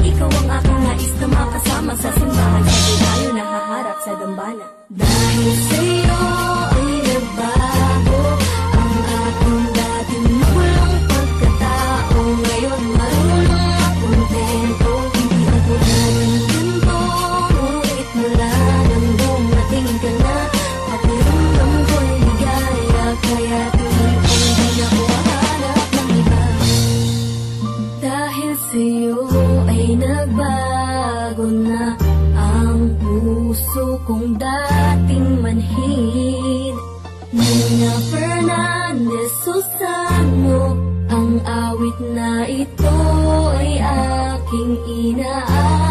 Ikaw ang aking nais na makasama sa simbahan, sabay tayo nahaharap sa dambana. Dahil sa'yo ay nagbago ang aking dating makulong pagkatao. Ngayon marunong makontento, hindi ako dating ganito. Ngunit mula nang dumating ka na, pakiramdam ko'y ligaya. Kaya tuloy kong di na ko hahanap ng iba. Dahil sa'yo ay nagbago na ang puso kong dating manhid. Nina Fernandez Susano, ang awit na ito ay aking inaan.